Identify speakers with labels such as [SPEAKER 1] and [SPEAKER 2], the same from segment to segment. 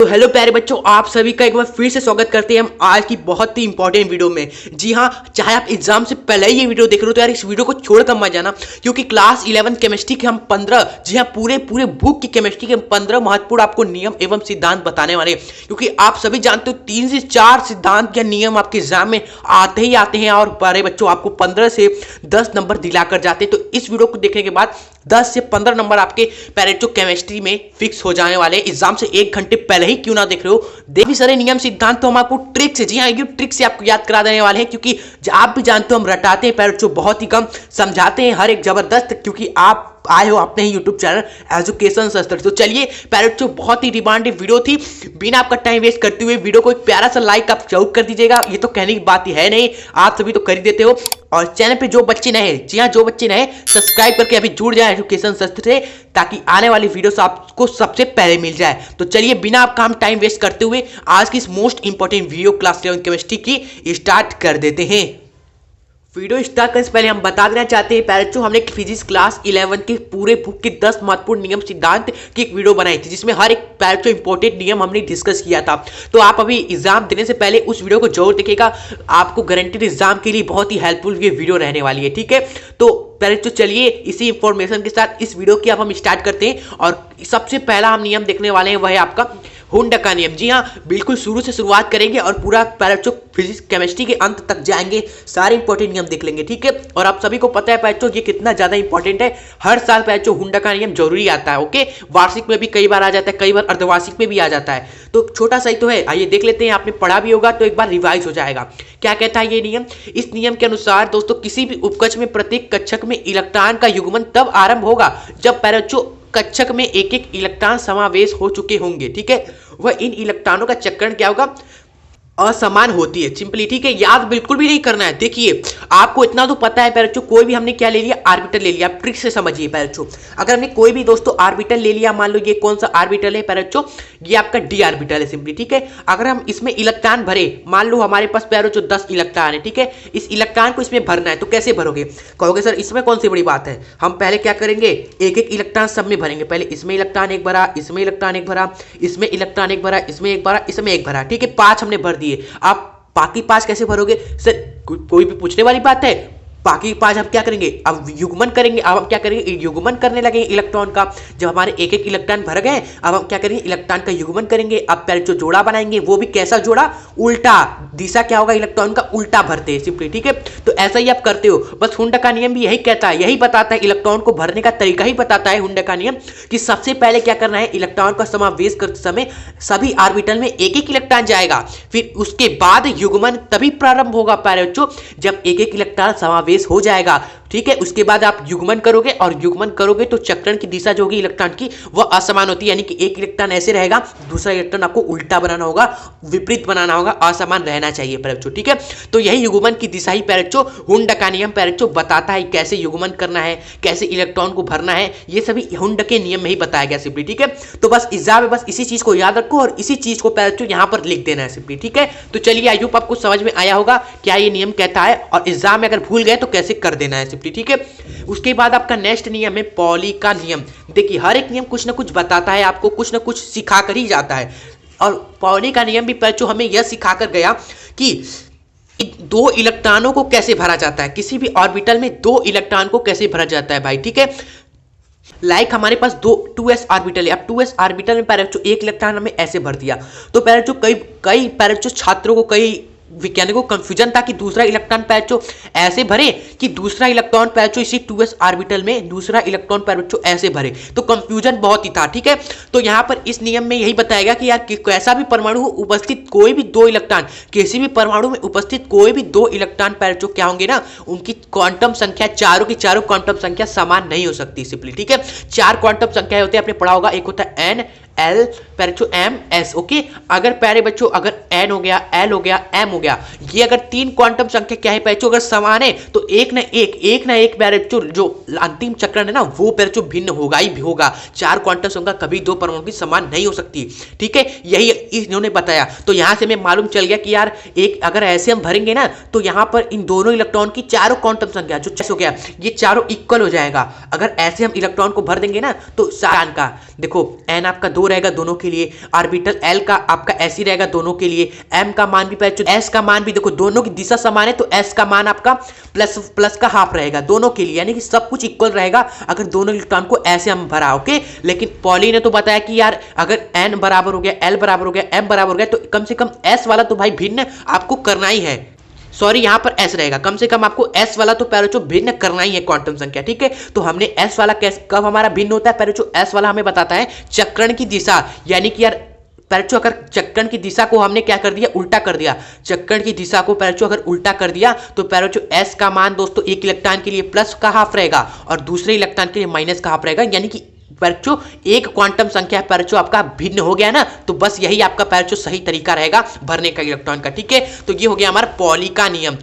[SPEAKER 1] तो हेलो प्यारे बच्चों, आप सभी का एक बार फिर से स्वागत करते हैं हम आज की बहुत ही इंपॉर्टेंट वीडियो में। जी हाँ, चाहे आप एग्जाम से पहले ही ये वीडियो देख रहे हो तो यार इस वीडियो को छोड़कर मत जाना, क्योंकि क्लास 11 केमिस्ट्री के हम 15 जी हाँ पूरे बुक की केमिस्ट्री के 15 महत्वपूर्ण आपको नियम एवं सिद्धांत बताने वाले हैं। क्योंकि आप सभी जानते हो 3 से 4 सिद्धांत या नियम आपके एग्जाम में आते ही आते हैं और प्यारे बच्चों आपको 15 से 10 नंबर दिलाकर जाते हैं। तो इस वीडियो को देखने के बाद 10 से 15 नंबर आपके प्यारे बच्चों केमिस्ट्री में फिक्स हो जाने वाले हैं। एग्जाम से 1 घंटे पहले ही क्यों ना देख रहे हो, भी सारे नियम सिद्धांत तो हम आपको ट्रिक से, जी हाँ ये ट्रिक से आपको याद करा देने वाले हैं। क्योंकि आप भी जानते हो हम रटाते हैं प्यारे बच्चों, बहुत ही कम समझाते हैं, हर एक जबरदस्त, क्योंकि आप आए हो अपने ही यूट्यूब चैनल एजुकेशन शास्त्र। तो चलिए प्यारे बच्चों, बहुत ही डिमांडेड वीडियो थी, बिना आपका टाइम वेस्ट करते हुए वीडियो को एक प्यारा सा लाइक आप जरूर कर दीजिएगा। ये तो कहने की बात ही है नहीं, आप सभी तो कर ही देते हो। और चैनल पे जो बच्चे नए हैं, जी हाँ जो बच्चे नए, सब्सक्राइब करके अभी जुड़ जाए एजुकेशन शास्त्र से, ताकि आने वाली वीडियो आपको सबसे पहले मिल जाए। तो चलिए बिना आपका हम टाइम वेस्ट करते हुए आज की इस most important video class 11 chemistry की स्टार्ट कर देते हैं। वीडियो स्टार्ट करने से पहले हम बता देना चाहते हैं प्यारे बच्चों, हमने फिजिक्स क्लास 11 के पूरे बुक के 10 महत्वपूर्ण नियम सिद्धांत की एक वीडियो बनाई थी, जिसमें हर एक प्यारे बच्चों इंपॉर्टेंट नियम हमने डिस्कस किया था। तो आप अभी एग्जाम देने से पहले उस वीडियो को जरूर देखिएगा, आपको गारंटेड एग्जाम के लिए बहुत ही हेल्पफुल ये वीडियो रहने वाली है। ठीक है, तो प्यारे बच्चों चलिए इसी इंफॉर्मेशन के साथ इस वीडियो की अब हम स्टार्ट करते हैं। और सबसे पहला हम नियम देखने वाले हैं वह है आपका हुंडा का नियम। जी हाँ, बिल्कुल शुरू से शुरुआत करेंगे और पूरा प्यारे बच्चों फिजिक्स केमिस्ट्री के अंत तक जाएंगे, सारे इंपॉर्टेंट नियम देख लेंगे। ठीक है, और आप सभी को पता है प्यारे बच्चों ये कितना ज्यादा इंपॉर्टेंट है, हर साल प्यारे बच्चों हुंडा का नियम जरूरी आता है। ओके, वार्षिक में भी कई बार आ जाता है, कई बार अर्धवार्षिक में भी आ जाता है, तो छोटा सा ही तो है। आइए देख लेते हैं, आपने पढ़ा भी होगा तो एक बार रिवाइज हो जाएगा। क्या कहता है ये नियम? इस नियम के अनुसार दोस्तों किसी भी उपकक्ष में प्रत्येक कक्षक में इलेक्ट्रॉन का युग्मन तब आरंभ होगा जब प्यारे बच्चों कक्षक में एक एक इलेक्ट्रॉन समावेश हो चुके होंगे। ठीक है, वह इन इलेक्ट्रॉनों का चक्रण क्या होगा? असमान होती है सिंपली। ठीक है, याद बिल्कुल भी नहीं करना है। देखिए आपको इतना तो पता है प्यारे बच्चों, कोई भी हमने क्या ले लिया, आर्बिटल ले लिया। आप ट्रिक से समझिए प्यारे बच्चों, अगर हमने कोई भी दोस्तों आर्बिटल ले लिया, मान लो ये कौन सा आर्बिटल है प्यारे बच्चों, ये आपका डी आर्बिटल है सिंपली। ठीक है, अगर हम इसमें इलेक्ट्रॉन भरे, मान लो हमारे पास प्यारे बच्चों 10 इलेक्ट्रॉन है। ठीक है, इस इलेक्ट्रॉन को इसमें भरना है, तो कैसे भरोगे? कहोगे सर इसमें कौन सी बड़ी बात है, हम पहले क्या करेंगे, एक एक इलेक्ट्रॉन सब में भरेंगे। पहले इसमें इलेक्ट्रॉन एक भरा, इसमें इलेक्ट्रॉन एक भरा, इसमें इलेक्ट्रॉन एक भरा, इसमें एक भरा, इसमें एक भरा। ठीक है, 5 हमने भर दिए। आप बाकी 5 कैसे भरोगे? सर कोई भी पूछने वाली बात है? बाकी 5 हम क्या करेंगे, अब युग्मन करेंगे। अब हम क्या करेंगे, युग्मन करने लगे इलेक्ट्रॉन का। जब हमारे एक एक इलेक्ट्रॉन भर गए, अब हम क्या करेंगे, इलेक्ट्रॉन का युग्मन करेंगे। अब पहले जो जोड़ा बनाएंगे, वो भी कैसा जोड़ा, उल्टा दिशा क्या होगा, इलेक्ट्रॉन का उल्टा भरते हैं सिंपली। ठीक है, तो ऐसा ही आप करते हो। बस हुंडा का नियम भी यही कहता है, यही बताता है, इलेक्ट्रॉन को भरने का तरीका ही बताता है हुंडा का नियम, कि सबसे पहले क्या करना है, इलेक्ट्रॉन का समावेश करते समय सभी ऑर्बिटल में एक एक इलेक्ट्रॉन जाएगा, फिर उसके बाद युग्मन तभी प्रारंभ होगा प्यारे बच्चों जब एक एक इलेक्ट्रॉन समावेश हो जाएगा। ठीक है, उसके बाद आप युग्मन करोगे, और युग्मन करोगे तो चक्रण की दिशा जो होगी इलेक्ट्रॉन की वह असमान होती है, यानी कि एक इलेक्ट्रॉन ऐसे रहेगा, दूसरा इलेक्ट्रॉन आपको उल्टा बनाना होगा, विपरीत बनाना होगा, असमान रहना चाहिए प्यारे बच्चों। ठीक है, तो यही युग्मन की दिशा ही प्यारे बच्चों हुंडा का नियम प्यारे बच्चों बताता है, कैसे युग्मन करना है, कैसे इलेक्ट्रॉन को भरना है, ये सभी हुंडा के नियम में ही बताया गया सिंपली। ठीक है, तो बस एग्जाम में बस इसी चीज को याद रखो और इसी चीज को प्यारे बच्चों यहाँ पर लिख देना है सिंपली। ठीक है, तो चलिए आई होप आपको समझ में आया होगा क्या ये नियम कहता है, और एग्जाम में अगर भूल गए तो कैसे कर देना है सिंपली। ठीक है, उसके बाद आपका नेक्स्ट नियम है पॉली का नियम। देखिए हर एक नियम कुछ ना कुछ बताता है, आपको कुछ ना कुछ सिखा कर ही जाता है। और पॉली का नियम भी बच्चों हमें यह सिखा कर गया कि 2 इलेक्ट्रॉनों को कैसे भरा जाता है, किसी भी ऑर्बिटल में 2 इलेक्ट्रॉन को कैसे भरा जाता है भाई। ठीक है, लाइक हमारे पास 2s ऑर्बिटल है। अब 2s ऑर्बिटल में प्यारे बच्चों 1 इलेक्ट्रॉन हमें ऐसे भर दिया, तो प्यारे बच्चों कई प्यारे बच्चों छात्रों को, कई वैज्ञानिकों को कंफ्यूजन था कि दूसरा इलेक्ट्रॉन प्यारे बच्चों ऐसे भरे कि दूसरा इलेक्ट्रॉन प्यारे बच्चों इसी 2s ऑर्बिटल में दूसरा इलेक्ट्रॉन प्यारे बच्चों ऐसे भरे, तो कंफ्यूजन बहुत ही था। ठीक है, तो यहां पर इस नियम में यही बताया गया कि यार कैसा भी परमाणु उपस्थित कोई भी 2 इलेक्ट्रॉन, किसी भी परमाणु में उपस्थित कोई भी 2 इलेक्ट्रॉन प्यारे बच्चों क्या होंगे ना, उनकी क्वांटम संख्या चारों की चारों क्वांटम संख्या समान नहीं हो सकती सिंपली। ठीक है, 4 क्वांटम संख्या होते हैं, आपने पढ़ा होगा, एक होता है n l प्यारे बच्चों m s। ओके, अगर प्यारे बच्चों अगर एन हो गया, एल हो गया, एम हो गया। ये अगर 3 क्वांटम संख्या क्या है पैचो अगर समान है तो एक ना एक पैचो जो अंतिम चक्रण है ना वो पैचो भिन्न होगा ही होगा। 4 क्वांटम संख्या कभी 2 परमाणु की समान नहीं हो सकती, ठीक है, यही इन्होंने बताया। तो यहां से हमें मालूम चल गया कि यार एक अगर ऐसे हम भरेंगे ना तो यहां पर इन दोनों इलेक्ट्रॉन की चारों क्वांटम संख्या जो 6 हो गया ये चारों इक्वल हो जाएगा। अगर ऐसे हम इलेक्ट्रॉन को भर देंगे ना तो सारान का देखो एन आपका 2 रहेगा दोनों के लिए, ऑर्बिटल एल का आपका ऐसी रहेगा दोनों के लिए, एम का मान भी पैचो एस का मान भी देखो दोनों की दिशा समान है तो एस का मान आपका प्लस का हाफ रहेगा दोनों के लिए, यानी कि सब कुछ इक्वल रहेगा अगर दोनों इलेक्ट्रॉन को ऐसे हम भरा। ओके, लेकिन पॉली ने तो बताया कि यार अगर एन बराबर हो गया, एल बराबर हो गया, एम बराबर हो गया तो कम से कम एस वाला तो भाई भिन्न आपको करना ही है। सॉरी यहां पर एस रहेगा, कम से कम आपको एस वाला तो पैरेचो भिन्न करना ही है क्वांटम संख्या, ठीक है। तो हमने एस वाला कब हमारा भिन्न होता है पैरेचो, एस वाला हमें बताता है चक्रण की दिशा, यानी कि यार पैरेचो अगर चक्रण की दिशा को हमने क्या कर दिया उल्टा कर दिया, चक्रण की दिशा को पैरेचो अगर उल्टा कर दिया तो पैरेचो एस का मान दोस्तों एक इलेक्ट्रॉन के लिए प्लस का हाफ रहेगा और दूसरे इलेक्ट्रॉन के लिए माइनस का हाफ रहेगा, यानी कि पैरेचो एक क्वांटम संख्या पैरेचो आपका भिन्न हो गया ना तो बस यही आपका पैरेचो सही तरीका रहेगा भरने का इलेक्ट्रॉन का, ठीक है। तो ये हो गया हमारा पॉली का नियम।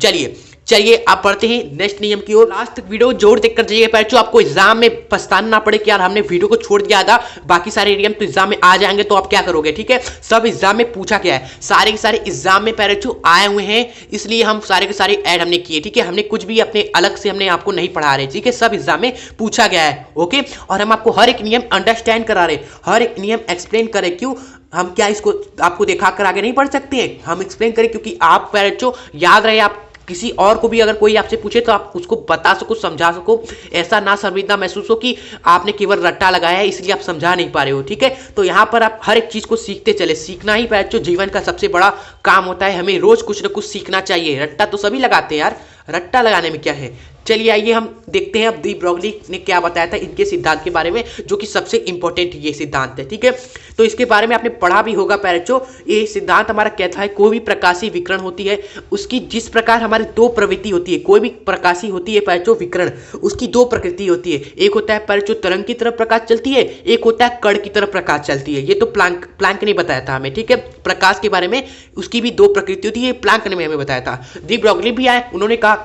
[SPEAKER 1] चलिए आप पढ़ते हैं नेक्स्ट नियम की ओर। लास्ट वीडियो जोर देखकर जाइए पैरेचो, आपको एग्जाम में पछताना ना पड़े कि यार हमने वीडियो को छोड़ दिया था, बाकी सारे नियम तो एग्जाम में आ जाएंगे तो आप क्या करोगे, ठीक है। सब एग्जाम में पूछा गया है, सारे के सारे एग्जाम में पैरेचो आए हुए हैं, इसलिए हम सारे के सारे ऐड हमने किए, ठीक है। हमने कुछ भी अपने अलग से हमने आपको नहीं पढ़ा रहे, ठीक है, सब एग्जाम में पूछा गया है। ओके, और हम आपको हर एक नियम अंडरस्टैंड करा रहे, हर एक नियम एक्सप्लेन करें। क्यों हम क्या इसको आपको दिखा कर आगे नहीं पढ़ सकते हैं, हम एक्सप्लेन करें क्योंकि आप पैरेचो याद रहे, आप किसी और को भी अगर कोई आपसे पूछे तो आप उसको बता सको, समझा सको, ऐसा ना शर्मिंदा महसूस हो कि आपने केवल रट्टा लगाया है इसलिए आप समझा नहीं पा रहे हो, ठीक है। तो यहाँ पर आप हर एक चीज को सीखते चले, सीखना ही पैरेचो जीवन का सबसे बड़ा काम होता है, हमें रोज कुछ ना कुछ सीखना चाहिए। रट्टा तो सभी लगाते हैं यार, रट्टा लगाने में क्या है। चलिए आइए हम देखते हैं अब डी ब्रॉगली ने क्या बताया था इनके सिद्धांत के बारे में, जो कि सबसे इंपॉर्टेंट ये सिद्धांत है, ठीक है। तो इसके बारे में आपने पढ़ा भी होगा पैरेचो। ये सिद्धांत हमारा कहता है कोई भी प्रकाशीय विकिरण होती है उसकी जिस प्रकार हमारी 2 प्रवृत्ति होती है, कोई भी प्रकाशीय होती है पैरेचो विकिरण उसकी 2 प्रकृति होती है, एक होता है पैरेचो तरंग की तरफ प्रकाश चलती है, एक होता है कण की तरफ प्रकाश चलती है। ये तो प्लैंक ने बताया था हमें, ठीक है, प्रकाश के बारे में उसकी भी 2 प्रकृति होती है, प्लैंक ने हमें बताया था। डी ब्रॉगली भी आए, उन्होंने कहा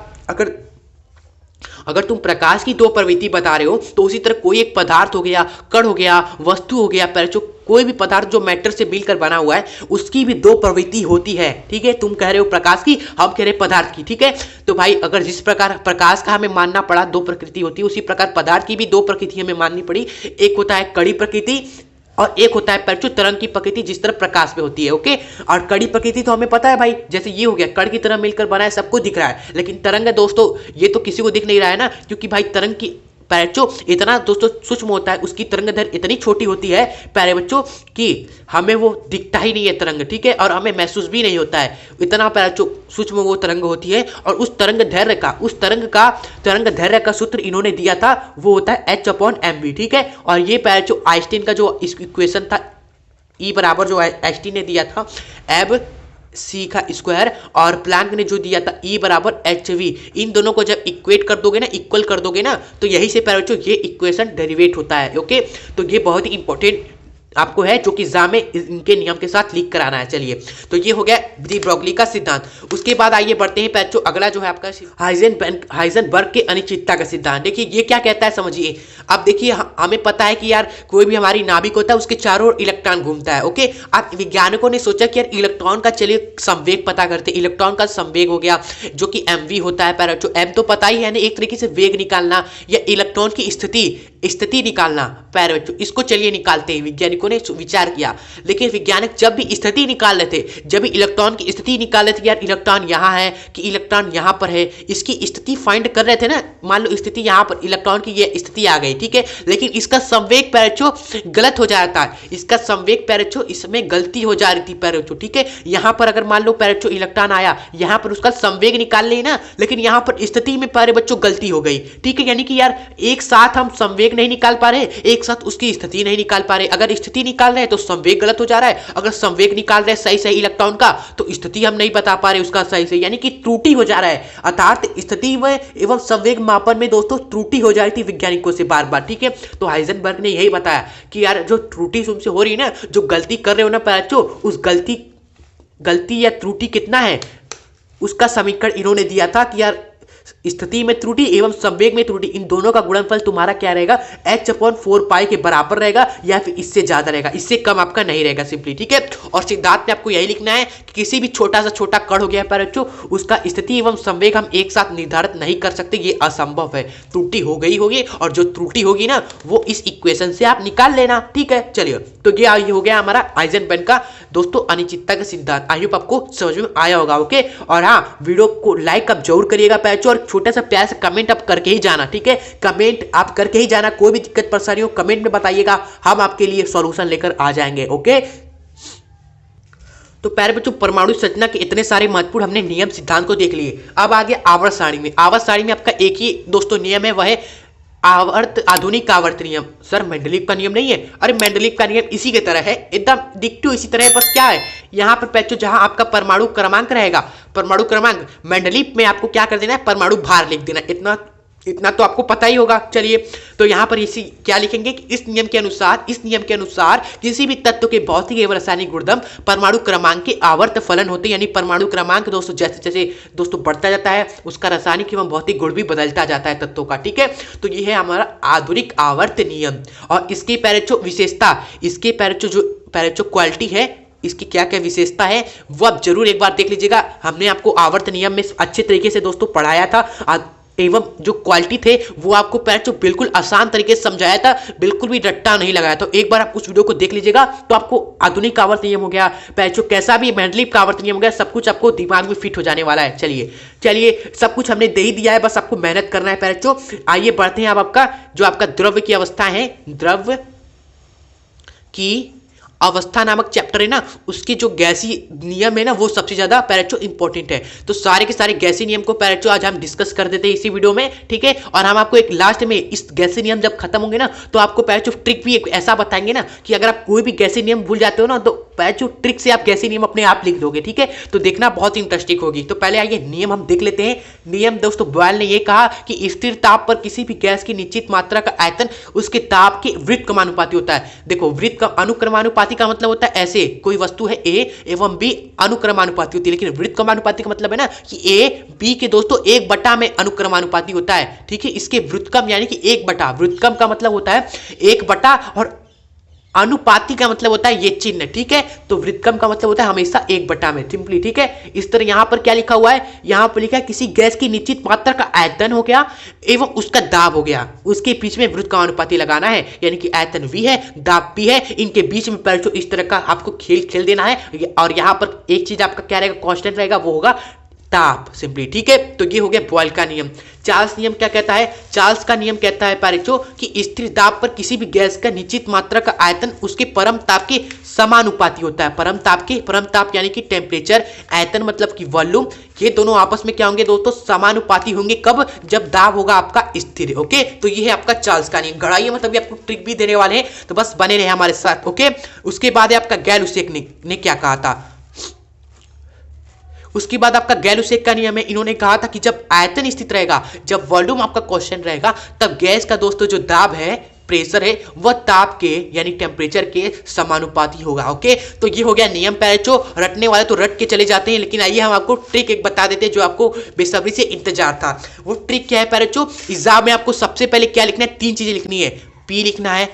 [SPEAKER 1] अगर तुम प्रकाश की 2 प्रवृत्ति बता रहे हो तो उसी तरह कोई एक पदार्थ हो गया, कण हो गया, वस्तु हो गया पैरेचो, कोई भी पदार्थ जो मैटर से मिलकर बना हुआ है उसकी भी 2 प्रवृत्ति होती है, ठीक है। तुम कह रहे हो प्रकाश की, हम कह रहे पदार्थ की, ठीक है। तो भाई अगर जिस प्रकार प्रकाश का हमें मानना पड़ा 2 प्रकृति होती है, उसी प्रकार पदार्थ की भी 2 प्रकृति हमें माननी पड़ी, एक होता है कड़ी प्रकृति और एक होता है पैरेचो तरंग की प्रकृति जिस तरह प्रकाश में होती है। ओके, और कड़ी प्रकृति तो हमें पता है भाई, जैसे ये हो गया कण की तरह मिलकर बना है, सबको दिख रहा है, लेकिन तरंग है दोस्तों ये तो किसी को दिख नहीं रहा है ना, क्योंकि भाई तरंग की पैरेचो इतना दोस्तों सूक्ष्म होता है, उसकी तरंग दैर्घ्य इतनी छोटी होती है प्यारे बच्चों कि हमें वो दिखता ही नहीं है तरंग, ठीक है, और हमें महसूस भी नहीं होता है, इतना पैरेचो सूक्ष्म वो तरंग होती है। और उस तरंग दैर्घ्य का सूत्र इन्होंने दिया था, वो होता है h/mv, ठीक है। और ये पैरेचो आइंस्टीन का जो इक्वेशन था E बराबर जो आइंस्टीन ने दिया था एब सी का स्क्वायर, और प्लैंक ने जो दिया था E बराबर hv, इन दोनों को जब इक्वेट कर दोगे ना, इक्वल कर दोगे ना, तो यही से पैरेचो ये इक्वेशन डेरिवेट होता है। ओके, तो ये बहुत ही इंपॉर्टेंट आपको है जो कि एग्जाम में इनके नियम के साथ लिख कराना है। चलिए, तो ये हो गया डी ब्रॉगली का सिद्धांत। उसके बाद आइए बढ़ते हैं पैरेचो, अगला जो है आपका हाइजेनबर्ग के अनिश्चितता का सिद्धांत। देखिए ये क्या कहता है समझिए। अब देखिए हमें पता है कि यार कोई भी हमारी नाभिक होता है उसके चारों ओर इलेक्ट्रॉन घूमता है। ओके, अब वैज्ञानिकों ने सोचा कि यार इलेक्ट्रॉन का चलिए संवेग पता करते। इलेक्ट्रॉन का संवेग हो गया जो कि mv होता है पैरेचो, m तो पता ही है ना, एक तरीके से वेग निकालना या इलेक्ट्रॉन की स्थिति निकालना पैरेचो, इसको चलिए निकालते हैं। वैज्ञानिकों ने विचार किया, लेकिन वैज्ञानिक जब भी स्थिति निकाल रहे थे, जब भी इलेक्ट्रॉन की स्थिति निकाल रहे थे, यार इलेक्ट्रॉन यहाँ है कि इलेक्ट्रॉन यहाँ पर है, इसकी स्थिति फाइंड कर रहे थे ना, मान लो स्थिति यहाँ पर इलेक्ट्रॉन की ये स्थिति आ गई, ठीक है, लेकिन इसका संवेग पैरेचो गलत हो जा रहा था, इसका संवेग पैरेचो इसमें गलती हो जा रही थी पैरेचो, ठीक है। यहाँ पर अगर मान लो पैरेचो इलेक्ट्रॉन आया, यहाँ पर उसका संवेग निकाल ले ना, लेकिन यहाँ पर स्थिति में प्यारे बच्चों गलती हो गई, ठीक है। यानी कि यार एक साथ हम संवेग नहीं निकाल पा रहे, एक साथ उसकी स्थिति नहीं निकाल पा रहे। अगर स्थिति निकाल रहे हैं तो संवेग गलत हो जा रहा है, अगर संवेग निकाल रहे हैं सही इलेक्ट्रॉन का तो स्थिति हम नहीं बता पा रहे उसका सही से, यानी कि त्रुटि हो जा रहा है। अर्थात स्थिति में एवं संवेग मापन में दोस्तों त्रुटि हो जा रही थी वैज्ञानिकों से बार बार, ठीक है। तो हाइजेनबर्ग ने यही बताया कि यार जो त्रुटि तुमसे हो रही है ना, जो गलती कर रहे हो ना पैरेचो, उस गलती गलती या त्रुटि कितना है उसका समीकरण इन्होंने दिया था कि यार स्थिति में त्रुटि एवं संवेग में त्रुटि इन दोनों का गुणनफल तुम्हारा क्या रहेगा h/4 के बराबर रहेगा या फिर इससे ज्यादा रहेगा, इससे कम आपका नहीं रहेगा सिंपली। ठीक है, और सिद्धांत में आपको यही लिखना है कि किसी भी छोटा सा छोटा कण हो गया पर बच्चों उसका स्थिति एवं संवेग हम एक साथ निर्धारित नहीं कर सकते, ये असंभव है। त्रुटि हो गई होगी और जो त्रुटि होगी ना वो इस इक्वेशन से आप निकाल लेना। ठीक है, चलिए तो ये हो गया हमारा हाइजेनबर्ग का दोस्तों अनिश्चितता का सिद्धांत। आई होप आपको समझ में आया होगा। ओके, और हाँ वीडियो को लाइक आप जरूर करिएगा बच्चों, और छोटा सा प्यार से कमेंट आप करके ही जाना। ठीक है, कमेंट आप करके ही जाना, कोई भी दिक्कत परेशानी हो कमेंट में बताइएगा, हम आपके लिए सॉल्यूशन लेकर आ जाएंगे। ओके, तो प्यारे बच्चों परमाणु संरचना के इतने सारे महत्वपूर्ण हमने नियम सिद्धांत को देख लिए। अब आगे आवर्त सारणी में, आवर्त सारणी में आपका एक ही दोस्तों नियम है, वह है आधुनिक आवर्त नियम। सर मेंडलीव का नियम नहीं है? अरे मेंडलीव का नियम इसी की तरह है, एकदम डिक्टो इसी तरह है, बस क्या है यहाँ पर बच्चों जहां आपका परमाणु क्रमांक रहेगा, परमाणु क्रमांक, मेंडलीव में आपको क्या कर देना है, परमाणु भार लिख देना। इतना तो आपको पता ही होगा। चलिए तो यहाँ पर इसी क्या लिखेंगे कि इस नियम के अनुसार किसी भी तत्व के भौतिक एवं रासायनिक गुणधर्म परमाणु क्रमांक के आवर्त फलन होते हैं, यानी परमाणु क्रमांक दोस्तों जैसे जैसे दोस्तों बढ़ता जाता है उसका रासायनिक एवं भौतिक गुण भी बदलता जाता है तत्वों का। ठीक है, तो ये है हमारा आधुनिक आवर्त नियम। और इसकी पैरेचो विशेषता, इसके पैरेचो क्वालिटी है, इसकी क्या क्या विशेषता है वो आप जरूर एक बार देख लीजिएगा। हमने आपको आवर्त नियम में अच्छे तरीके से दोस्तों पढ़ाया था एवं जो क्वालिटी थे वो आपको पैरेचो बिल्कुल आसान तरीके से समझाया था, बिल्कुल भी रट्टा नहीं लगाया। तो एक बार आप उस वीडियो को देख लीजिएगा तो आपको आधुनिक आवर्त नियम हो गया, पैरेचो कैसा भी मेंडलीव का आवर्त नियम हो गया, सब कुछ आपको दिमाग में फिट हो जाने वाला है। चलिए सब कुछ हमने दे ही दिया है, बस आपको मेहनत करना है पैरेचो। आइए बढ़ते हैं अब आपका जो आपका द्रव्य की अवस्था है, द्रव्य की अवस्था नामक चैप्टर है ना, उसके जो गैसीय नियम है ना वो सबसे ज्यादा पैरेचो इंपॉर्टेंट है। तो सारे के सारे गैसीय नियम को पैरेचो आज हम डिस्कस कर देते हैं इसी वीडियो में। ठीक है, और हम आपको एक लास्ट में इस गैसीय नियम जब खत्म होंगे ना तो आपको पैरेचो ट्रिक भी एक ऐसा बताएंगे ना कि अगर आप कोई भी गैसीय नियम भूल जाते हो ना तो पैरेचो ट्रिक से आप गैसीय नियम अपने आप लिख दोगे। ठीक है, तो देखना बहुत इंटरेस्टिंग होगी। तो पहले आइए नियम हम देख लेते हैं। नियम दोस्तों बॉयल ने यह कहा कि स्थिर ताप पर किसी भी गैस की निश्चित मात्रा का आयतन उसके ताप के व्युत्क्रमानुपाती होता है। देखो व्युत्क्रम अनुक्रमानुपाती का मतलब होता है ऐसे कोई वस्तु है ए एवं बी अनुक्रमानुपाती होती है, लेकिन व्युत्क्रमानुपाती का मतलब है ना कि ए बी के दोस्तों 1/, में अनुक्रमानुपाती होता है। ठीक है, इसके व्युत्क्रम यानी कि 1/, व्युत्क्रम का मतलब होता है 1/, और अनुपाती का मतलब होता है ये चिन्ह। ठीक है, तो व्युत्क्रम का मतलब होता है हमेशा 1/, में सिंपली। ठीक है, इस तरह यहां पर क्या लिखा हुआ है, यहां पर लिखा है किसी गैस की निश्चित मात्रा का आयतन हो गया एवं उसका दाब हो गया, उसके बीच में व्युत्क्रमानुपाती लगाना है, यानी कि आयतन V है, दाब P है, इनके बीच में पैरेचो इस तरह का आपको खेल देना है। और यहां पर एक चीज आपका क्या रहेगा, कांस्टेंट रहेगा, वो होगा ताप सिंपली। ठीक है, तो ये हो गया बॉयल का नियम। चार्ल्स नियम क्या कहता है, चार्ल्स का नियम कहता है पैरेचो कि स्थिर दाब पर किसी भी गैस का निश्चित मात्रा का आयतन उसके परम ताप के समानुपाती होता है। परम ताप यानी कि टेम्परेचर, आयतन मतलब कि वॉल्यूम, ये दोनों आपस में क्या होंगे दोस्तों, समानुपाती होंगे। कब, जब दाब होगा आपका स्थिर। ओके, तो ये है आपका चार्ल्स का नियम। घड़ाइए मतलब आपको ट्रिक भी देने वाले हैं, तो बस बने रहे हमारे साथ। ओके, उसके बाद है आपका गैल-लुसेक ने क्या कहा था, उसके बाद आपका गैल-लुसेक का नियम है। इन्होंने कहा था कि जब आयतन स्थित रहेगा, जब वॉल्यूम आपका कांस्टेंट रहेगा, तब गैस का दोस्तों जो दाब है, प्रेशर है, वह ताप के यानी टेम्परेचर के समानुपाती होगा। ओके, तो ये हो गया नियम पैरेचो। रटने वाले तो रट के चले जाते हैं, लेकिन आइए हम आपको ट्रिक एक बता देते हैं जो आपको बेसब्री से इंतजार था। वो ट्रिक क्या है पैरेचो, एग्जाम में आपको सबसे पहले क्या लिखना है, 3 चीजें लिखनी है। P लिखना है,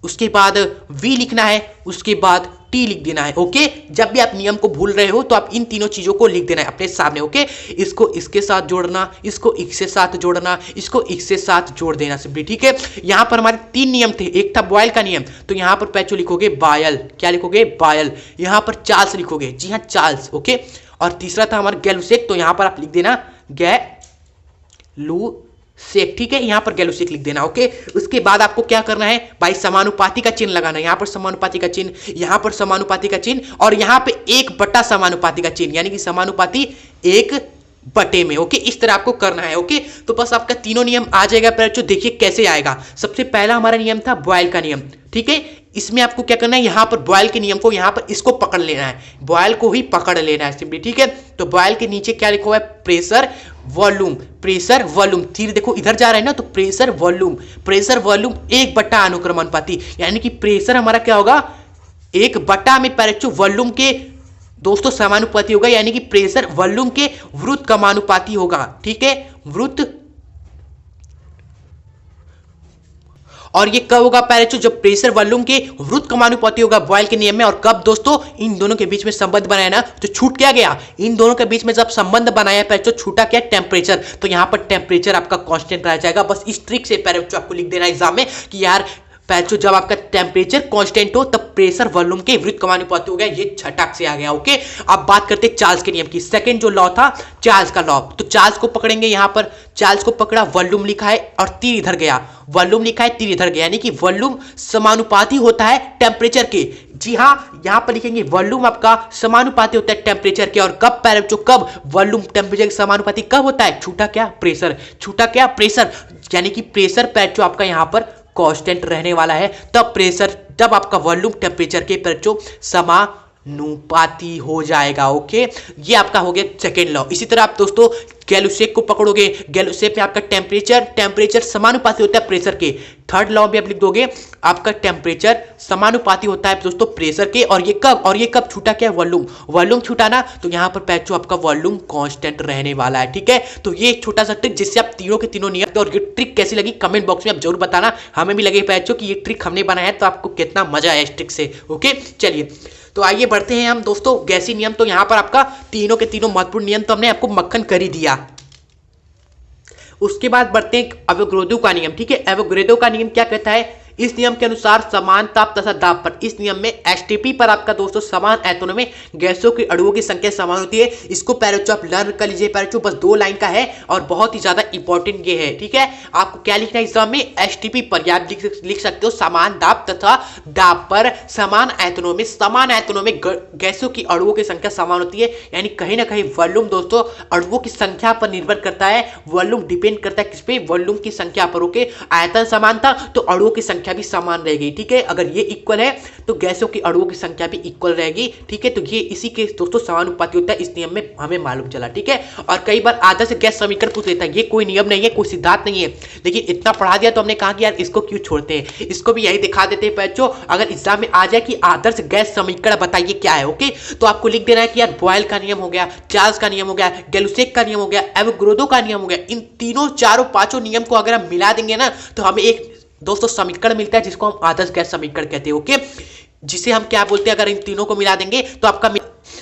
[SPEAKER 1] उसके बाद V लिखना है, उसके बाद T लिख देना है। ओके, जब भी आप नियम को भूल रहे हो तो आप इन तीनों चीजों को लिख देना है अपने सामने। ओके, इसको इसके साथ जोड़ना, इसको इसके साथ जोड़ना, इसको इसके साथ जोड़ देना सिंपली। ठीक है, यहां पर हमारे 3 नियम थे। एक था बॉयल का नियम, तो यहां पर पैचो लिखोगे बॉयल, क्या लिखोगे बॉयल। यहां पर चार्ल्स लिखोगे, जी हाँ चार्ल्स। ओके, और तीसरा था हमारा गैल-लुसेक, तो यहां पर आप लिख देना गैल-लुसेक। ठीक है, यहां पर गैल-लुसेक लिख देना। ओके, उसके बाद आपको क्या करना है भाई, समानुपाती का चिन्ह लगाना। यहां पर समानुपाती का चिन्ह, यहां पर समानुपाती का चिन्ह, और यहां पे 1/, समानुपाती का चिन्ह, यानी कि समानुपाती 1/, में। ओके, इस तरह आपको करना है। ओके, तो बस आपका तीनों नियम आ जाएगा पैरेचो। देखिए कैसे आएगा। सबसे पहला हमारा नियम था बॉयल का नियम। ठीक है, इसमें आपको क्या करना है, यहां पर बॉयल के नियम को, यहां पर इसको पकड़ लेना है, बॉयल को ही पकड़ लेना है सिंपली। ठीक है, तो बॉयल के नीचे क्या लिखा हुआ है, प्रेशर वॉल्यूम, प्रेशर वॉल्यूम। तीर देखो इधर जा रहा है ना, तो प्रेशर वॉल्यूम, प्रेशर वॉल्यूम 1/, अनुक्रमानुपाती, यानी कि प्रेशर हमारा क्या होगा 1/, में पैरेचो वॉल्यूम के दोस्तों समानुपाती होगा, यानी कि प्रेशर वॉल्यूम के विरुद्ध समानुपाती होगा। ठीक है, विरुद्ध। और ये कब होगा पैरेचो? जब प्रेशर वॉल्यूम के विरुद्ध समानुपाती होगा बॉयल के नियम में। और कब दोस्तों? इन दोनों के बीच में संबंध बनाया ना, तो छूट क्या गया? इन दोनों के बीच में जब संबंध बनाया पैरेचो, छूटा क्या? टेम्परेचर। तो यहां पर टेम्परेचर आपका कांस्टेंट रह जाएगा। बस इस ट्रिक से पैरेचो आपको लिख देना एग्जाम में कि यार पैरेचो जब आपका टेम्परेचर कांस्टेंट हो तब प्रेशर वॉल्यूम के विरुद्ध समानुपाती हो गया। ये छटाक से आ गया। ओके, अब बात करते हैं चार्ल्स के नियम की। सेकंड जो लॉ था चार्ल्स का लॉ, तो चार्ल्स को पकड़ेंगे। यहां पर चार्ल्स को पकड़ा, वॉल्यूम लिखा है और तीर इधर गया, वॉल्यूम लिखा है, तीर इधर गया, यानी कि वॉल्यूम समानुपाती होता है टेम्परेचर के। जी हां, यहां पर लिखेंगे वॉल्यूम आपका समानुपाती होता है टेम्परेचर के। और कब पैरेचो? कब वॉल्यूम टेम्परेचर के समानुपाती कब होता है? छूटा क्या? प्रेशर। छूटा क्या? प्रेशर, यानी कि प्रेशर पैरेचो आपका यहां पर कांस्टेंट रहने वाला है। तब प्रेशर, जब आपका वॉल्यूम टेम्परेचर के पैरेचो समानुपाती हो जाएगा। ओके, ये आपका हो गया सेकेंड लॉ। इसी तरह आप दोस्तों गैलुसेक को पकड़ोगे, गैलुसेक में आपका टेम्परेचर समानुपाती होता है प्रेशर के। थर्ड लॉ भी आप लिख दोगे, आपका टेम्परेचर समानुपाती होता है दोस्तों प्रेशर के। और ये कब? और ये कब छूटा क्या? वॉल्यूम। वॉल्यूम छूटा ना, तो यहां पर पैरेचो आपका वॉल्यूम कांस्टेंट रहने वाला है। ठीक है, तो ये छोटा सा ट्रिक जिससे आप तीनों के तीनों नियम। और ये ट्रिक कैसी लगी कमेंट बॉक्स में आप जरूर बताना। हमें भी लगे पैरेचो कि ये ट्रिक हमने बनाया है तो आपको कितना मजा आया इस ट्रिक से। ओके, चलिए तो आइए बढ़ते हैं हम दोस्तों गैसी नियम। तो यहां पर आपका तीनों के तीनों महत्वपूर्ण नियम तो हमने आपको मक्खन कर ही दिया। उसके बाद बढ़ते हैं एवोगैड्रो का नियम। ठीक है, एवोगैड्रो का नियम क्या कहता है? इस नियम के अनुसार समान ताप तथा दाब पर, इस नियम में एसटीपी पर आपका दोस्तों समान आयतनों में गैसों के अणुओं की संख्या समान होती है। इसको पैरेचो आप लर्न कर लीजिए। पैरेचो बस 2 लाइन का है और बहुत ही ज्यादा इंपॉर्टेंट ये है। ठीक है, आपको क्या लिखना है एग्जाम में? एसटीपी पर, या आप लिख सकते हो समान दाब तथा दाब पर समान आयतनों में गैसों की अणुओं की संख्या समान होती है। यानी कहीं ना कहीं वॉल्यूम दोस्तों अणुओं की संख्या पर निर्भर करता है। वॉल्यूम डिपेंड करता है किस पे? वॉल्यूम की संख्या पर। ओके, आयतन समान था तो अणुओं की संख्या भी समान रहेगी। ठीक है, अगर ये इक्वल है तो गैसों की अणुओं की संख्या भी इक्वल रहेगी। ठीक है, तो ये इसी के दोस्तों समानुपाती होता है। इस नियम में हमें मालूम चला। ठीक है, और कई बार आदर्श गैस समीकरण पूछ लेता है। ये कोई नियम नहीं है, कोई सिद्धांत नहीं है, लेकिन इतना पढ़ा दिया तो हमने कहा कि यार इसको क्यों छोड़ते हैं, इसको भी यही दिखा देते हैं बच्चों। अगर एग्जाम में आ जाए कि आदर्श गैस समीकरण बताइए क्या है, ओके, तो आपको लिख देना है कि यार बॉयल का नियम हो गया, चार्ल्स का नियम हो गया, गैलुसेक का नियम हो गया, एवोगैड्रो का नियम हो गया। इन तीनों चारों पांचों नियम को अगर हम मिला देंगे ना तो हमें एक दोस्तों समीकरण मिलता है जिसको हम आदर्श गैस समीकरण कहते हैं। ओके, जिसे हम क्या बोलते हैं? अगर इन तीनों को मिला देंगे तो आपका,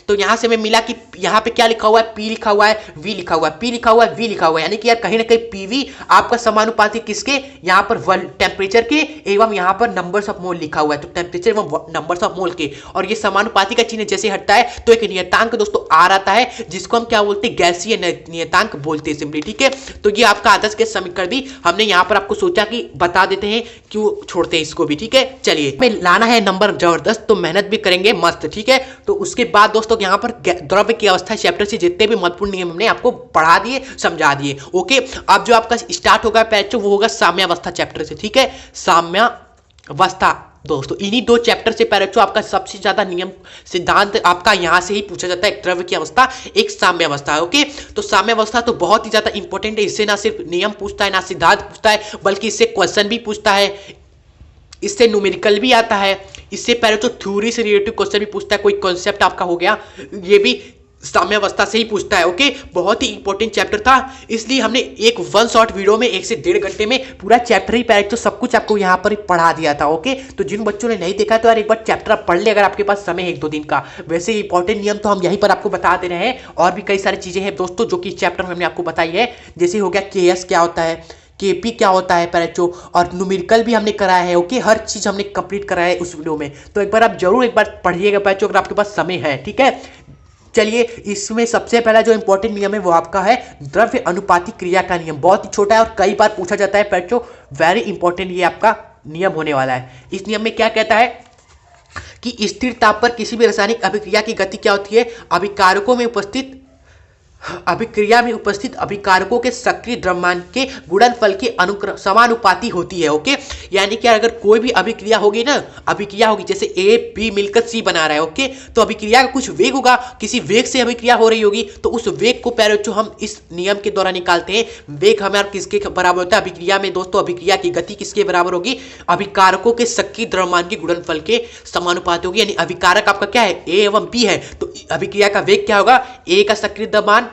[SPEAKER 1] तो यहां से मैं मिला कि यहां पे क्या लिखा हुआ है? P लिखा हुआ है, V लिखा हुआ है, P लिखा हुआ है, V लिखा हुआ है, यानी कि यार कहीं ना कहीं PV आपका समानुपाती किसके? यहां पर टेम्परेचर के एवं यहां पर नंबर्स ऑफ मोल लिखा हुआ है, तो टेम्परेचर एवं नंबर्स ऑफ मोल के। और ये समानुपाती का चिन्ह जैसे हटता है तो एक नियतांक दोस्तों R आता है जिसको हम क्या बोलते हैं? गैसीय नियतांक बोलते हैं सिंपली। ठीक है, तो ये आपका आदर्श गैस समीकरण भी हमने यहां पर आपको सोचा कि बता देते हैं, क्यों छोड़ते हैं इसको भी। ठीक है, चलिए हमें लाना है नंबर जबरदस्त, तो मेहनत भी करेंगे मस्त। ठीक है, तो उसके बाद दोस्तों यहां पर द्रव्य की अवस्था चैप्टर से जितने भी महत्वपूर्ण नियम हमने आपको पढ़ा दिए, समझा दिए। ओके, अब जो आपका स्टार्ट होगा पैरेचो वो होगा साम्यावस्था चैप्टर से। ठीक है, साम्यावस्था दोस्तों इन्हीं 2 चैप्टर से पैरेचो आपका सबसे ज्यादा नियम सिद्धांत आपका यहां से ही पूछा जाता है। एक द्रव्य की अवस्था, एक साम्यावस्था। ओके, तो साम्यावस्था तो बहुत ही ज्यादा इंपॉर्टेंट है। इससे ना सिर्फ नियम पूछता है, ना सिद्धांत पूछता है, बल्कि इससे क्वेश्चन भी पूछता है, इससे न्यूमेरिकल भी आता है, इससे पैरेचो थ्योरी से रिलेटेड क्वेश्चन भी पूछता है। कोई कॉन्सेप्ट आपका हो गया, ये भी साम्यावस्था से ही पूछता है। ओके, बहुत ही इंपॉर्टेंट चैप्टर था, इसलिए हमने एक 1 शॉर्ट वीडियो में 1 से 1.5 घंटे में पूरा चैप्टर ही पैरेचो सब कुछ आपको यहाँ पर पढ़ा दिया था। ओके, तो जिन बच्चों ने नहीं देखा तो यार एक बार चैप्टर आप पढ़ ले अगर आपके पास समय है 1-2 दिन का। वैसे इंपॉर्टेंट नियम तो हम यहीं पर आपको बता दे रहे हैं, और भी कई सारी चीजें हैं दोस्तों जो कि चैप्टर में हमने आपको बताई है। जैसे हो गया KS क्या होता है, KP क्या होता है पैरेचो, और न्यूमेरिकल भी हमने कराया है। ओके, हर चीज हमने कंप्लीट कराया है उस वीडियो में, तो एक बार आप जरूर एक बार पढ़िएगा पैरेचो अगर आपके पास समय है। ठीक है, चलिए इसमें सबसे पहला जो इंपॉर्टेंट नियम है वो आपका है द्रव्य अनुपाती क्रिया का नियम। बहुत ही छोटा है और कई बार पूछा जाता है पैरेचो, वेरी इंपॉर्टेंट ये आपका नियम होने वाला है। इस नियम में क्या कहता है कि स्थिर ताप पर किसी भी रासायनिक अभिक्रिया की गति क्या होती है? अभिक्रिया में उपस्थित अभिकारकों के सक्रिय द्रव्यमान के गुणनफल के समानुपाती होती है। ओके, यानी कि अगर कोई भी अभिक्रिया होगी ना, अभिक्रिया होगी जैसे A B मिलकर C बना रहा है। ओके, तो अभिक्रिया का कुछ वेग होगा, किसी वेग से अभिक्रिया हो रही होगी, तो उस वेग को पैरेचो हम इस नियम के द्वारा निकालते हैं। वेग हमारा किसके बराबर होता है अभिक्रिया में दोस्तों? अभिक्रिया की गति किसके बराबर होगी? अभिकारकों के सक्रिय द्रव्यमान के गुणनफल के समानुपाती होगी। यानी अभिकारक आपका क्या है? A एवं B है, तो अभिक्रिया का वेग क्या होगा, ए का सक्रिय द्रव्यमान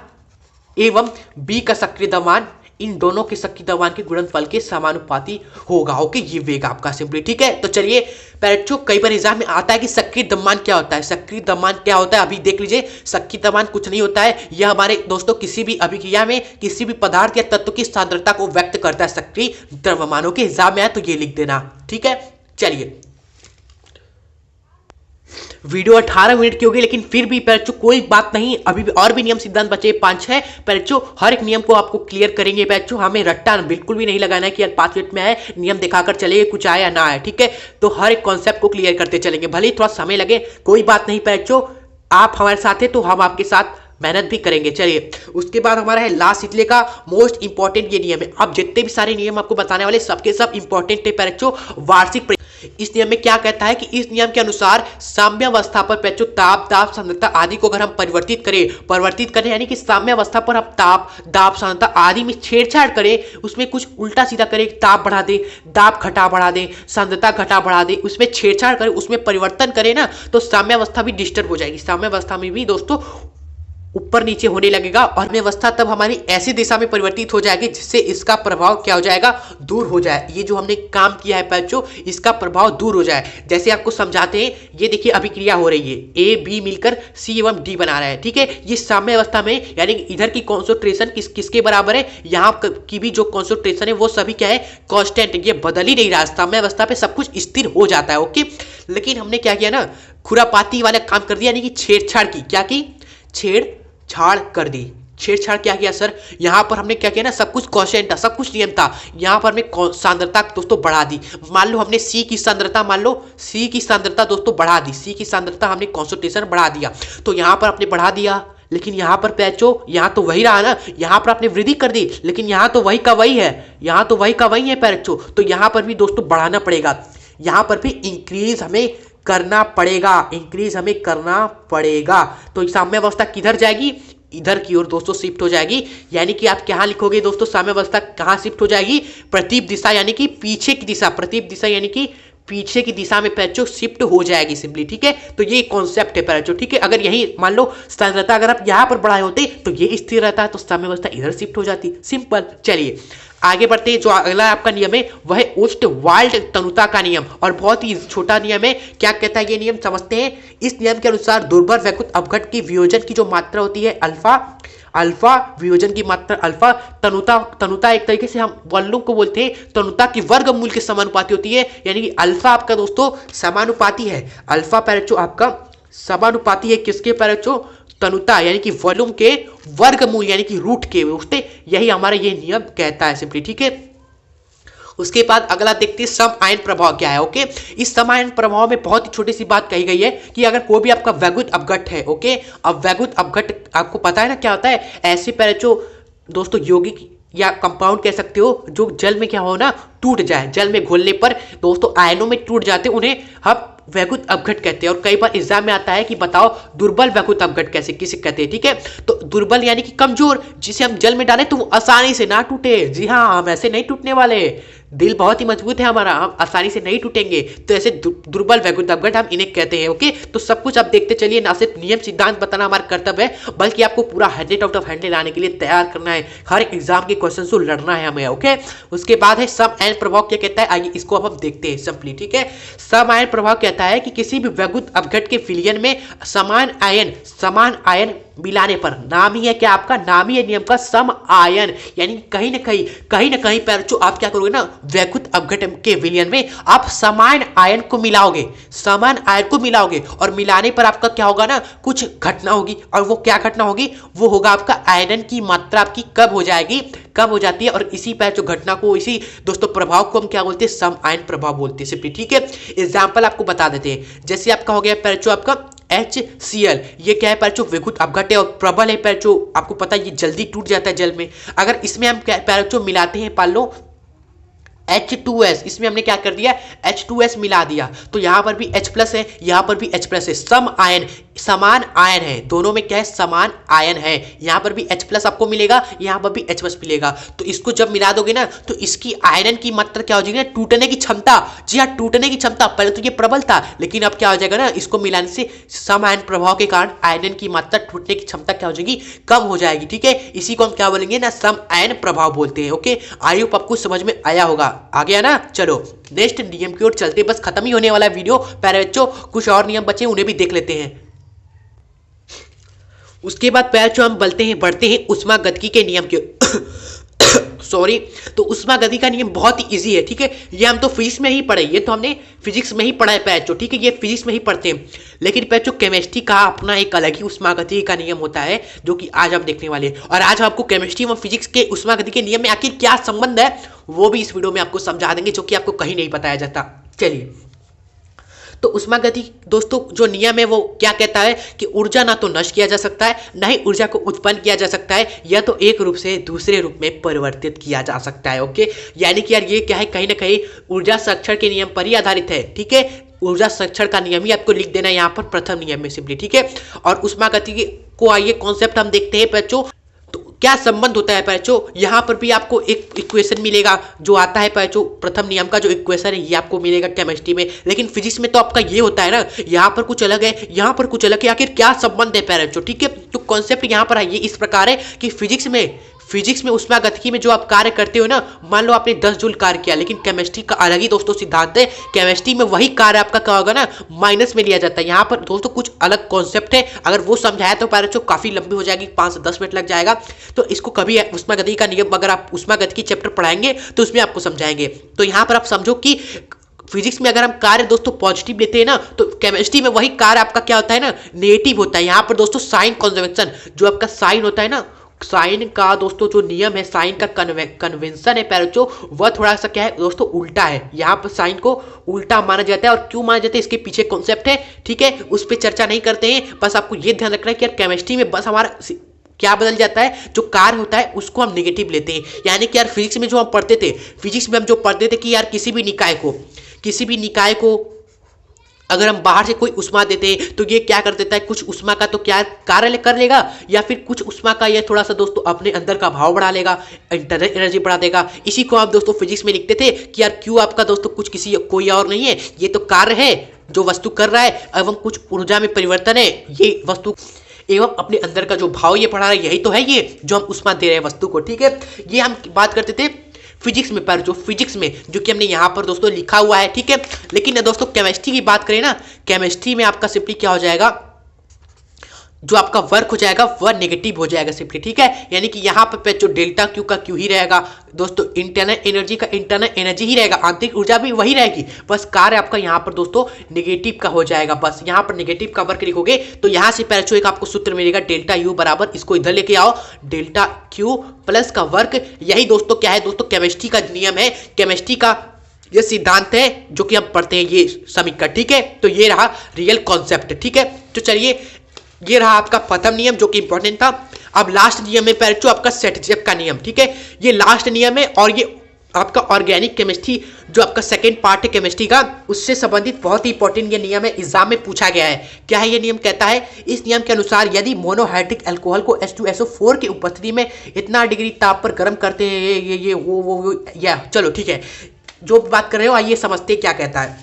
[SPEAKER 1] एवं बी का सक्रिय द्रव्यमान, इन दोनों के सक्रिय द्रव्यमान के गुणनफल के समानुपाती होगा। ओके, ये वेग आपका सिंपली। ठीक है, तो चलिए बच्चों, कई बार एग्जाम में आता है कि सक्रिय द्रव्यमान क्या होता है। सक्रिय द्रव्यमान क्या होता है, अभी देख लीजिए। सक्रिय द्रव्यमान कुछ नहीं होता है, यह हमारे दोस्तों किसी भी अभिक्रिया में किसी भी पदार्थ या तत्व की सांद्रता को व्यक्त करता है। सक्रिय द्रव्यमानों के एग्जाम में आए तो ये लिख देना। ठीक है, चलिए। वीडियो 18 मिनट की होगी, लेकिन फिर भी बच्चों कोई बात नहीं, अभी भी और भी नियम सिद्धांत बचे 5-6। बच्चों हर एक नियम को आपको क्लियर करेंगे बच्चों, हमें रट्टा बिल्कुल भी नहीं लगाना है कि यार 5 मिनट में आए, नियम दिखाकर चलेंगे, कुछ आए या ना आए। ठीक है, तो हर एक कॉन्सेप्ट को क्लियर करते चलेंगे, भले ही थोड़ा समय लगे, कोई बात नहीं बच्चों। आप हमारे साथ हैं तो हम आपके साथ मेहनत भी करेंगे। चलिए, उसके बाद हमारा है लास्ट शीतले का मोस्ट इंपॉर्टेंट ये नियम है। अब जितने भी सारे नियम आपको बताने वाले सबके सब इंपॉर्टेंट है बच्चों। वार्षिक इस नियम में क्या कहता है कि इस नियम के अनुसार साम्यावस्था पर बच्चों ताप, दाब, सांद्रता आदि को अगर हम परिवर्तित करें यानी कि साम्यावस्था पर हम ताप, दाब, सांद्रता आदि में छेड़छाड़ करें, उसमें कुछ उल्टा सीधा करें, ताप बढ़ा दें, दाब घटा बढ़ा दें, सांद्रता घटा बढ़ा दें, उसमें छेड़छाड़ करें, उसमें परिवर्तन करें ना, तो साम्यावस्था भी डिस्टर्ब हो जाएगी। साम्यावस्था में भी दोस्तों ऊपर नीचे होने लगेगा और अवस्था तब हमारी ऐसी दिशा में परिवर्तित हो जाएगी जिससे इसका प्रभाव क्या हो जाएगा, दूर हो जाए। ये जो हमने काम किया है बच्चों, इसका प्रभाव दूर हो जाए। जैसे आपको समझाते हैं, ये देखिए अभिक्रिया हो रही है, ए बी मिलकर सी एवं डी बना रहा है। ठीक है, ये साम्य अवस्था में यानी इधर की कॉन्सेंट्रेशन किसके बराबर है, यहाँ की भी जो कॉन्सेंट्रेशन है वो सभी क्या है, कांस्टेंट, ये बदल ही नहीं रहा। साम्य अवस्था पे सब कुछ स्थिर हो जाता है। ओके, लेकिन हमने क्या किया ना, खुरापाती वाला काम कर दिया, यानी कि छेड़छाड़ की, क्या की, छेड़छाड़ कर दी। छेड़छाड़ क्या किया सर, यहां पर हमने क्या किया ना, सब कुछ कांस्टेंट था, सब कुछ नियम था, यहां पर हमने सांद्रता दोस्तों बढ़ा दी। मान लो हमने सी की सांद्रता, मान लो सी की सांद्रता दोस्तों बढ़ा दी, सी की सांद्रता हमने कॉन्सेंट्रेशन बढ़ा दिया, तो यहां पर आपने बढ़ा दिया, लेकिन यहां पर पैचो यहां तो वही रहा ना, यहां पर आपने वृद्धि कर दी, लेकिन यहां तो वही का वही है, यहां तो वही का वही है पैचो, तो यहां पर भी दोस्तों बढ़ाना पड़ेगा, यहां पर भी इंक्रीज हमें करना पड़ेगा, इंक्रीज हमें करना पड़ेगा। तो साम्यावस्था किधर जाएगी, इधर की ओर दोस्तों शिफ्ट हो जाएगी। यानी कि आप क्या लिखोगे दोस्तों, साम्यावस्था कहां शिफ्ट हो जाएगी, प्रतिप दिशा यानी कि पीछे की दिशा, प्रतिप दिशा यानी कि पीछे की दिशा में पैचो शिफ्ट हो जाएगी सिंपली। ठीक है, तो ये कॉन्सेप्ट है पैचो। ठीक है, अगर यही मान लो सांद्रता अगर आप यहां पर बढ़ाए होते तो ये स्थिर रहता है, तो साम्यावस्था इधर शिफ्ट हो जाती, सिंपल। चलिए आगे बढ़ते हैं, जो अगला आपका नियम है वह है ओस्टवाल्ड तनुता का नियम, और बहुत ही छोटा नियम है। क्या कहता है ये नियम, समझते हैं। इस नियम के अनुसार दुर्बल वैकुत अपघट की वियोजन की जो मात्रा होती है अल्फा वियोजन की मात्रा अल्फा, तनुता एक तरीके से हम वॉल्यूम को बोलते हैं, तनुता की वर्गमूल के समानुपाती होती है। यानी कि अल्फा आपका दोस्तों समानुपाती है, अल्फा पैरेचो आपका समानुपाती है किसके पैरेचो, तनुता यानी कि वॉल्यूम के वर्गमूल यानी कि रूट के उससे, यही हमारा ये नियम कहता है सिंपली। ठीक है, उसके बाद अगला देखते हैं सम आयन प्रभाव क्या है। ओके, इस सम आयन प्रभाव में बहुत ही छोटी सी बात कही गई है कि अगर कोई भी आपका वैद्युत अपघट है, ओके, अब वैद्युत अपघट आपको पता है ना क्या होता है, ऐसे पैरेचो दोस्तों यौगिक या कंपाउंड कह सकते हो जो जल में क्या हो ना, टूट जाए, जल में घुलने पर दोस्तों आयनों में टूट जाते, उन्हें हम वैद्युत अपघट कहते हैं। और कई बार एग्जाम में आता है कि बताओ दुर्बल वैद्युत अपघट कैसे किसे कहते हैं। ठीक है, तो दुर्बल यानी कि कमजोर, जिसे हम जल में डालें तो वो आसानी से ना टूटे। जी हाँ, हम ऐसे नहीं टूटने वाले, दिल बहुत ही मजबूत है हमारा, हम आसानी से नहीं टूटेंगे, तो ऐसे दुर्बल वैद्युत अपघट हम इन्हें कहते हैं। ओके, तो सब कुछ आप देखते चलिए, ना सिर्फ नियम सिद्धांत बताना हमारा कर्तव्य है, बल्कि आपको पूरा 100 आउट ऑफ 100 लाने के लिए तैयार करना है, हर एग्जाम के क्वेश्चन को लड़ना है हमें। ओके, उसके बाद है सम आयन प्रभाव क्या कहता है, आइए इसको अब हम देखते हैं सिंपली। ठीक है, सम आयन प्रभाव कहता है कि किसी भी वैद्युत अपघट के विलयन में समान आयन मिलाने पर, नाम ही है क्या आपका, नाम ही है नियम का सम आयन, यानी कहीं ना कहीं पर जो आप क्या करोगे ना, वैद्युत अपघट के विलयन में आप समान आयन को मिलाओगे, और मिलाने पर आपका क्या होगा ना, कुछ घटना होगी, और वो क्या घटना होगी, वो होगा आपका आयरन की मात्रा आपकी कम हो जाती है, और इसी पर जो घटना को, इसी दोस्तों प्रभाव को हम क्या बोलते हैं, सम आयन प्रभाव बोलते हैं सिंपली। ठीक है, एग्जाम्पल आपको बता देते हैं, जैसे आपका हो गया पैरचो आपका HCl, ये क्या है पैरचो, वैद्युत अपघट है और प्रबल है पैरचो, आपको पता है ये जल्दी टूट जाता है जल में। अगर इसमें हम पैरचो मिलाते हैं, मान लो H2S, इसमें हमने क्या कर दिया, H2S मिला दिया, तो यहां पर भी H प्लस है, यहां पर भी H प्लस है, सम आयन, समान आयन है, दोनों में क्या है, समान आयन है। यहां पर भी H प्लस आपको मिलेगा, यहां पर भी H प्लस मिलेगा। तो इसको जब मिला दोगे ना तो इसकी आयरन की मात्रा क्या हो जाएगी ना, टूटने की क्षमता, जी हाँ टूटने की क्षमता, पहले तो ये प्रबल था लेकिन अब क्या हो जाएगा ना, इसको मिलाने से सम आयन प्रभाव के कारण आयरन की मात्रा टूटने की क्षमता क्या हो जाएगी, कम हो जाएगी। ठीक है, इसी को हम क्या बोलेंगे ना, सम आयन प्रभाव बोलते हैं। ओके, आई होप आपको समझ में आया होगा, आ गया ना। चलो नेक्स्ट नियम की ओर चलते, बस खत्म ही होने वाला वीडियो प्यारे बच्चों, कुछ और नियम बचे उन्हें भी देख लेते हैं। उसके बाद पैर हम बढ़ते हैं उष्मागतिकी के नियम के सॉरी, तो उष्मागति का नियम बहुत ही इजी है। ठीक है, ये हम तो फिजिक्स में ही पढ़े, ये तो हमने फिजिक्स में ही पढ़ा है पैचो। ठीक है, ये फिजिक्स में ही पढ़ते हैं, लेकिन पैचो केमिस्ट्री का अपना एक अलग ही उष्मागति का नियम होता है जो कि आज हम देखने वाले हैं। और आज आपको केमिस्ट्री और फिजिक्स के उष्मागति के नियम में आखिर क्या संबंध है वो भी इस वीडियो में आपको समझा देंगे, जो कि आपको कहीं नहीं बताया जाता। चलिए, तो उष्मागति दोस्तों जो नियम है वो क्या कहता है कि ऊर्जा ना तो नष्ट किया जा सकता है, ना ही ऊर्जा को उत्पन्न किया जा सकता है, या तो एक रूप से दूसरे रूप में परिवर्तित किया जा सकता है। ओके, यानी कि यार ये क्या है, कहीं ना कहीं ऊर्जा संरक्षण के नियम पर ही आधारित है। ठीक है, ऊर्जा संरक्षण का नियम ही आपको लिख देना है यहाँ पर प्रथम नियम में सिंपली। ठीक है, और उष्मागति को आइए कॉन्सेप्ट हम देखते हैं बच्चों, तो क्या संबंध होता है बच्चों, यहाँ पर भी आपको एक इक्वेशन मिलेगा जो आता है बच्चों, प्रथम नियम का जो इक्वेशन है ये आपको मिलेगा केमिस्ट्री में, लेकिन फिजिक्स में तो आपका ये होता है ना, यहाँ पर कुछ अलग है, यहाँ पर कुछ अलग है, आखिर क्या संबंध है बच्चों। ठीक है, तो कॉन्सेप्ट यहाँ पर ये इस प्रकार है कि फिजिक्स में उष्मागतिकी में जो आप कार्य करते हो ना, मान लो आपने 10 जूल कार्य किया, लेकिन केमिस्ट्री का अलग ही दोस्तों सिद्धांत है, केमिस्ट्री में वही कार्य आपका क्या होगा ना, माइनस में लिया जाता है। यहाँ पर दोस्तों कुछ अलग कॉन्सेप्ट है, अगर वो समझाया तो पैरेचो काफी लंबी हो जाएगी, 5 से 10 मिनट लग जाएगा, तो इसको कभी उष्मागतिकी का नियम अगर आप उष्मागतिकी चैप्टर पढ़ाएंगे तो उसमें आपको समझाएंगे। तो यहाँ पर आप समझो कि फिजिक्स में अगर हम कार्य दोस्तों पॉजिटिव लेते हैं ना, तो केमिस्ट्री में वही कार्य आपका क्या होता है ना, नेगेटिव होता है। यहाँ पर दोस्तों साइन कन्वेंशन, जो आपका साइन होता है ना, साइन का दोस्तों जो नियम है, साइन का कन्वेंशन है पैरोचो, वह थोड़ा सा क्या है दोस्तों, उल्टा है। यहाँ पर साइन को उल्टा माना जाता है, और क्यों माना जाता है इसके पीछे कॉन्सेप्ट है। ठीक है, उस पर चर्चा नहीं करते हैं, बस आपको ये ध्यान रखना है कि यार केमिस्ट्री में बस हमारा क्या बदल जाता है, जो कार्य होता है उसको हम नेगेटिव लेते हैं। यानी कि यार फिजिक्स में जो हम पढ़ते थे, फिजिक्स में हम जो पढ़ते थे कि यार किसी भी निकाय को अगर हम बाहर से कोई उष्मा देते हैं तो ये क्या कर देता है, कुछ उष्मा का तो क्या कार्य कर लेगा, या फिर कुछ उष्मा का ये थोड़ा सा दोस्तों अपने अंदर का भाव बढ़ा लेगा, इंटरनल एनर्जी बढ़ा देगा। इसी को आप दोस्तों फिजिक्स में लिखते थे कि यार क्यों आपका दोस्तों कुछ कोई और नहीं है, ये तो कार्य है जो वस्तु कर रहा है, एवं कुछ ऊर्जा में परिवर्तन है, ये वस्तु एवं अपने अंदर का जो भाव ये बढ़ा रहा है, यही तो है ये जो हम उष्मा दे रहे हैं वस्तु को। ठीक है, ये हम बात करते थे फिजिक्स में, पर जो फिजिक्स में जो कि हमने यहाँ पर दोस्तों लिखा हुआ है। ठीक है, लेकिन दोस्तों केमिस्ट्री की बात करें ना, केमिस्ट्री में आपका सिंपली क्या हो जाएगा, जो आपका वर्क हो जाएगा वह नेगेटिव हो जाएगा सिंपली। ठीक है, यानी कि यहाँ पर जो डेल्टा क्यू का क्यू ही रहेगा दोस्तों, इंटरनल एनर्जी का इंटरनल एनर्जी ही रहेगा, आंतरिक ऊर्जा भी वही रहेगी, बस कार्य आपका यहाँ पर दोस्तों नेगेटिव का हो जाएगा। बस यहाँ पर नेगेटिव का वर्क लिखोगे तो यहाँ से पैरेचो एक आपको सूत्र मिलेगा, डेल्टा यू बराबर, इसको इधर लेके आओ, डेल्टा क्यू प्लस का वर्क। यही दोस्तों क्या है दोस्तों, केमिस्ट्री का नियम है, केमिस्ट्री का ये सिद्धांत है जो कि हम पढ़ते हैं, ये समीकरण। ठीक है, तो ये रहा रियल कॉन्सेप्ट। ठीक है, तो चलिए ये रहा आपका प्रथम नियम जो कि इंपॉर्टेंट था। अब लास्ट नियम है पैरेचो आपका सेटजेप का नियम। ठीक है, ये लास्ट नियम है, और ये आपका ऑर्गेनिक केमिस्ट्री जो आपका सेकंड पार्ट है केमिस्ट्री का, उससे संबंधित बहुत ही इंपॉर्टेंट ये नियम है, एग्जाम में पूछा गया है। क्या है ये नियम, कहता है इस नियम के अनुसार यदि मोनोहाइड्रिक अल्कोहल को H2SO4 की उपस्थिति में इतना डिग्री ताप पर गर्म करते हैं, ये वो या चलो ठीक है, जो बात कर रहे हो आइए समझते हैं क्या कहता है।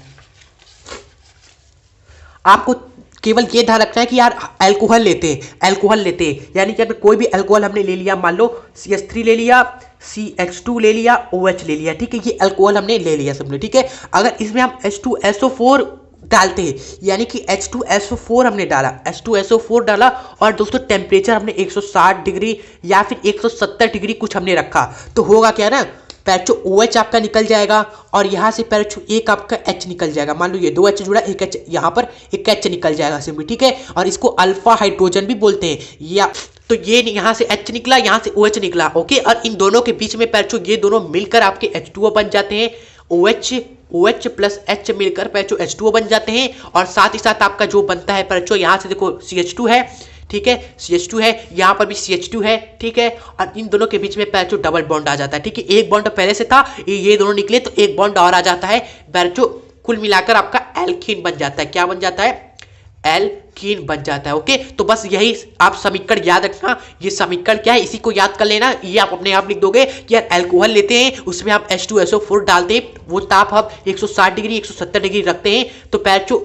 [SPEAKER 1] आपको केवल ये ध्यान रखना है कि यार अल्कोहल लेते हैं, यानी कि अगर कोई भी अल्कोहल हमने ले लिया, मान लो CH3 ले लिया, CH2 ले लिया, OH ले लिया। ठीक है, ये अल्कोहल हमने ले लिया सबने। ठीक है, अगर इसमें हम H2SO4 डालते हैं, यानी कि H2SO4 हमने डाला, H2SO4 डाला, और दोस्तों टेम्परेचर हमने 160 डिग्री या फिर 170 डिग्री कुछ हमने रखा, तो होगा क्या ना पैरेचो OH आपका निकल जाएगा, और यहाँ से पैरेचो एक आपका H निकल जाएगा। मान लो ये 2 H जुड़ा, एक H यहाँ पर, एक H निकल जाएगा सिंपली। ठीक है, और इसको अल्फा हाइड्रोजन भी बोलते हैं, या तो ये यहाँ से H निकला, यहाँ से OH निकला। ओके, और इन दोनों के बीच में पैरेचो ये दोनों मिलकर आपके H2O बन जाते हैं, OH प्लस H मिलकर पैरेचो H2O बन जाते हैं, और साथ ही साथ आपका जो बनता है पैरेचो, यहाँ से देखो CH2 है, ठीक है, CH2 है, यहाँ पर भी CH2 है, ठीक है, और इन दोनों के बीच में पैचो डबल बॉन्ड आ जाता है, ठीक है, एक बॉन्ड पहले से था, ये दोनों निकले तो एक बॉन्ड और आ जाता है पैचो, कुल मिलाकर आपका एल्कीन बन जाता है। क्या बन जाता है? एल्कीन बन जाता है। ओके, तो बस यही आप समीकरण याद रखना। ये समीकरण क्या है इसी को याद कर लेना। ये आप अपने आप लिख दोगे कि यार अल्कोहल लेते हैं, उसमें आप H2SO4 डालते हैं, वो ताप आप 160 डिग्री 170 डिग्री रखते हैं तो पैचो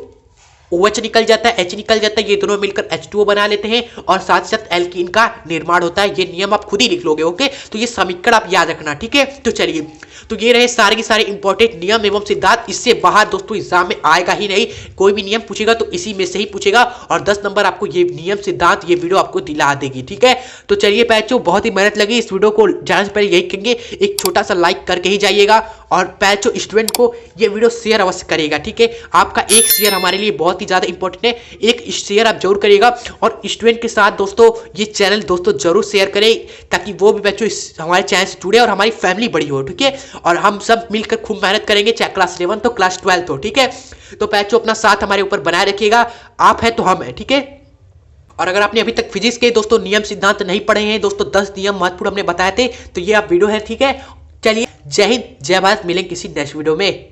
[SPEAKER 1] OH निकल जाता है, H निकल जाता है, ये दोनों मिलकर H2O बना लेते हैं और साथ साथ एल्कीन का निर्माण होता है। ये नियम आप खुद ही लिख लोगे। ओके, तो ये समीकरण आप याद रखना, ठीक है। तो चलिए, तो ये रहे सारे के सारे इंपॉर्टेंट नियम एवं सिद्धांत। इससे बाहर दोस्तों एग्जाम में आएगा ही नहीं। कोई भी नियम पूछेगा तो इसी में से ही पूछेगा और 10 नंबर आपको ये नियम सिद्धांत ये वीडियो आपको दिला देगी, ठीक है। तो चलिए पैचो, बहुत ही मेहनत लगी इस वीडियो को जाने से पहले यही कहेंगे एक छोटा सा लाइक करके ही जाइएगा और पैचो स्टूडेंट को ये वीडियो शेयर अवश्य करिएगा, ठीक है। आपका एक शेयर हमारे लिए बहुत ही ज्यादा इंपॉर्टेंट है, एक शेयर आप जरूर करिएगा और स्टूडेंट के साथ दोस्तों ये चैनल दोस्तों जरूर शेयर करें ताकि वो भी बच्चों हमारे चैनल से जुड़े और हमारी फैमिली बड़ी हो, ठीक है। और हम सब मिलकर खूब मेहनत करेंगे, चाहे क्लास 11 हो क्लास 12 हो, ठीक है। तो पैचो अपना साथ हमारे ऊपर बनाए रखिएगा, आप है तो हम है, ठीक है। और अगर आपने अभी तक फिजिक्स के दोस्तों नियम सिद्धांत नहीं पढ़े हैं दोस्तों, 10 नियम महत्वपूर्ण हमने बताए थे, तो ये आप वीडियो है, ठीक है। चलिए, जय हिंद जय भारत, मिलेंगे किसी नेक्स्ट वीडियो में।